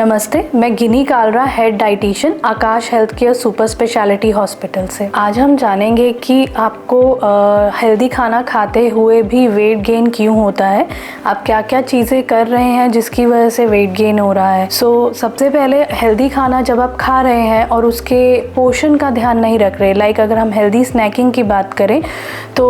नमस्ते, मैं Gini Kalra, head dietitian, Akash health care super speciality hospital से। आज हम जानेंगे कि आपको हेल्दी खाना खाते हुए भी वेट गेन क्यों होता है, आप क्या क्या चीज़ें कर रहे हैं जिसकी वजह से वेट गेन हो रहा है। सबसे पहले हेल्दी खाना जब आप खा रहे हैं और उसके पोर्शन का ध्यान नहीं रख रहे, लाइक अगर हम हेल्दी स्नैकिंग की बात करें तो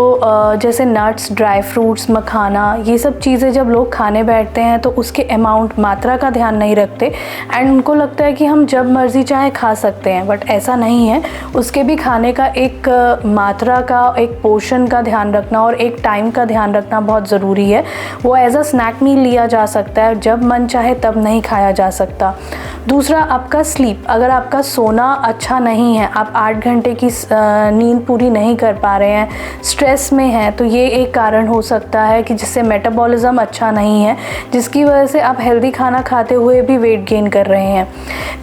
जैसे नट्स, ड्राई फ्रूट्स, मखाना, ये सब चीज़ें जब लोग खाने बैठते हैं तो उसके अमाउंट, मात्रा का ध्यान नहीं रखते एंड उनको लगता है कि हम जब मर्जी चाहे खा सकते हैं, बट ऐसा नहीं है। उसके भी खाने का एक मात्रा का, एक पोर्शन का ध्यान रखना और एक टाइम का ध्यान रखना बहुत ज़रूरी है। वो एज अ स्नैक मील लिया जा सकता है, जब मन चाहे तब नहीं खाया जा सकता। दूसरा, आपका स्लीप, अगर आपका सोना अच्छा नहीं है, आप 8 घंटे की नींद पूरी नहीं कर पा रहे हैं, स्ट्रेस में हैं, तो ये एक कारण हो सकता है कि जिससे मेटाबॉलिज्म अच्छा नहीं है, जिसकी वजह से आप हेल्दी खाना खाते हुए भी वेट गेन कर रहे हैं।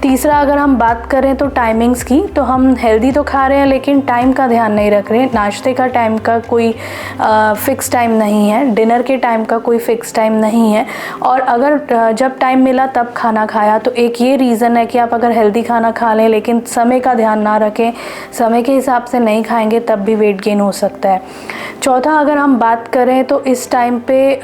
तीसरा, अगर हम बात करें तो टाइमिंग्स की, तो हम हेल्दी तो खा रहे हैं लेकिन टाइम का ध्यान नहीं रख रहे। नाश्ते का टाइम का कोई फिक्स टाइम नहीं है, डिनर के टाइम का कोई फिक्स टाइम नहीं है, और अगर जब टाइम मिला तब खाना खाया, तो एक ये रीज़न है कि आप अगर हेल्दी खाना खा लें लेकिन समय का ध्यान ना रखें, समय के हिसाब से नहीं खाएंगे, तब भी वेट गेन हो सकता है। चौथा, अगर हम बात करें तो इस टाइम पे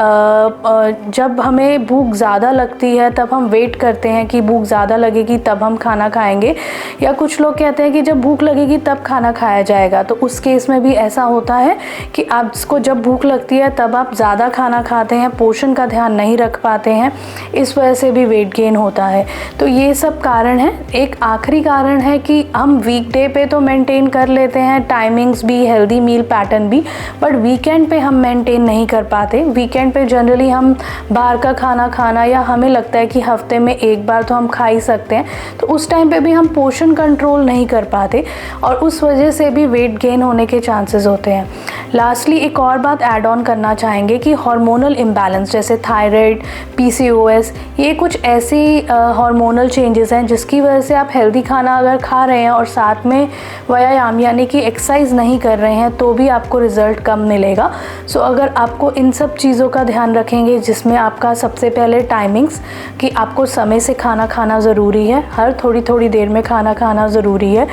जब हमें भूख ज़्यादा लगती है तब हम वेट करते हैं कि भूख ज़्यादा लगेगी तब हम खाना खाएंगे, या कुछ लोग कहते हैं कि जब भूख लगेगी तब खाना खाया जाएगा। तो उस केस में भी ऐसा होता है कि आपको जब भूख लगती है तब आप ज़्यादा खाना खाते हैं, पोर्शन का ध्यान नहीं रख पाते हैं, इस वजह से भी वेट गेन होता है। तो ये सब कारण है। एक आखिरी कारण है कि हम वीकडे पे तो मेंटेन कर लेते हैं टाइमिंग्स भी, हेल्दी मील पैटर्न भी, बट वीकेंड पे हम मेंटेन नहीं कर पाते। वीकेंड पे जनरली हम बाहर का खाना खाना, या हमें लगता है कि हफ्ते में एक बार तो हम खा ही सकते हैं, तो उस टाइम पे भी हम पोर्शन कंट्रोल नहीं कर पाते और उस वजह से भी वेट गेन होने के चांसेस होते हैं। लास्टली एक और बात ऐड ऑन करना चाहेंगे कि हार्मोनल इम्बैलेंस जैसे थायराइड, PCOS, ये कुछ ऐसी हार्मोनल चेंजेस हैं जिसकी वजह से आप हेल्दी खाना अगर खा रहे हैं और साथ में व्यायाम यानी कि एक्सरसाइज नहीं कर रहे हैं तो भी आपको रिज़ल्ट कम मिलेगा। सो अगर आपको इन सब चीज़ों का ध्यान रखेंगे, जिसमें आपका सबसे पहले टाइमिंग्स, कि आपको समय से खाना खाना ज़रूरी है, हर थोड़ी थोड़ी देर में खाना खाना ज़रूरी है।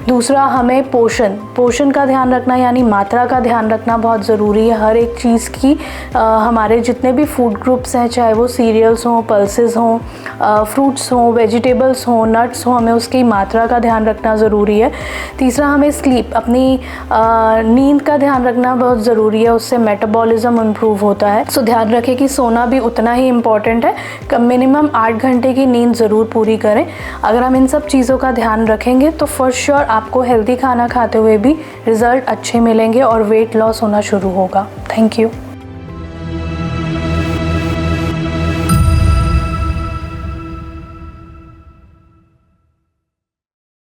दूसरा, हमें पोर्शन का ध्यान रखना यानी मात्रा का ध्यान रखना बहुत ज़रूरी है हर एक चीज़ की। हमारे जितने भी फूड ग्रुप्स हैं, चाहे वो सीरियल्स हों, पल्सेस हों, फ्रूट्स हों, वेजिटेबल्स हों, नट्स हों, हमें उसकी मात्रा का ध्यान रखना ज़रूरी है। तीसरा, हमें स्लीप, अपनी नींद का ध्यान रखना बहुत ज़रूरी है, उससे मेटाबॉलिज्म इम्प्रूव होता है। सो ध्यान रखें कि सोना भी उतना ही इम्पॉर्टेंट है, मिनिमम 8 घंटे की नींद ज़रूर पूरी करें। अगर हम इन सब चीज़ों का ध्यान रखेंगे तो फॉर श्योर आपको हेल्दी खाना खाते हुए भी रिज़ल्ट अच्छे मिलेंगे और वेट लॉस होना शुरू होगा। Thank you.